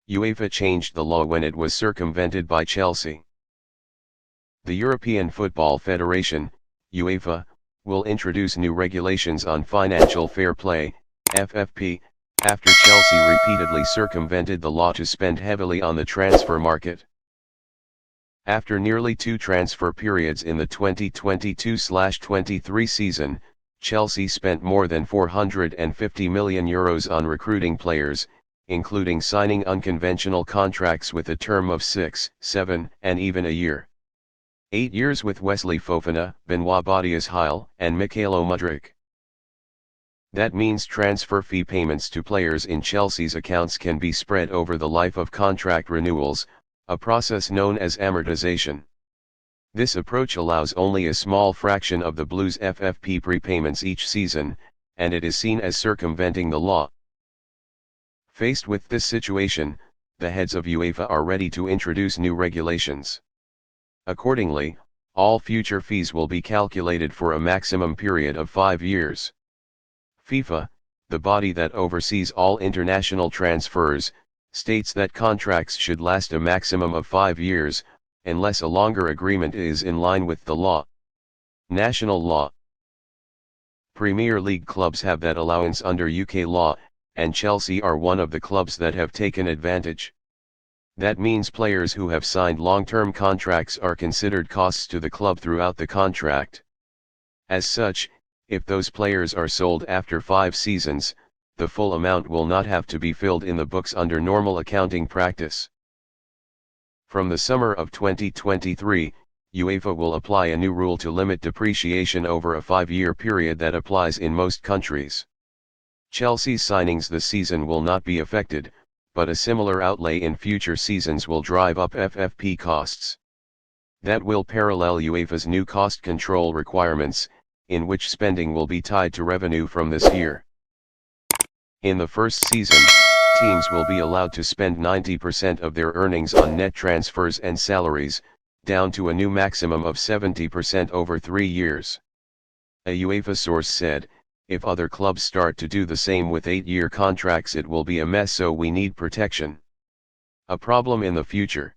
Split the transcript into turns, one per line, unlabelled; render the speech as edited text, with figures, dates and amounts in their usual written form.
UEFA changed the law when it was circumvented by Chelsea. The European Football Federation, UEFA, will introduce new regulations on financial fair play, FFP, after Chelsea repeatedly circumvented the law to spend heavily on the transfer market. After nearly 2 transfer periods in the 2022/23 season, Chelsea spent more than €450 million on recruiting players, including signing unconventional contracts with a term of 6, 7, and even a year. 8 years with Wesley Fofana, Benoit Badiashile, and Mykhailo Mudryk. That means transfer fee payments to players in Chelsea's accounts can be spread over the life of contract renewals, a process known as amortization. This approach allows only a small fraction of the Blues' FFP prepayments each season, and it is seen as circumventing the law. Faced with this situation, the heads of UEFA are ready to introduce new regulations. Accordingly, all future fees will be calculated for a maximum period of 5 years. FIFA, the body that oversees all international transfers, states that contracts should last a maximum of 5 years, unless a longer agreement is in line with the law. National law. Premier League clubs have that allowance under UK law, and Chelsea are one of the clubs that have taken advantage. That means players who have signed long-term contracts are considered costs to the club throughout the contract. As such, if those players are sold after 5 seasons, the full amount will not have to be filled in the books under normal accounting practice. From the summer of 2023, UEFA will apply a new rule to limit depreciation over a 5-year period that applies in most countries. Chelsea's signings this season will not be affected, but a similar outlay in future seasons will drive up FFP costs. That will parallel UEFA's new cost control requirements, in which spending will be tied to revenue from this year. In the first season, teams will be allowed to spend 90% of their earnings on net transfers and salaries, down to a new maximum of 70% over 3 years. A UEFA source said, "If other clubs start to do the same with 8-year contracts, it will be a mess, so we need protection. A problem in the future."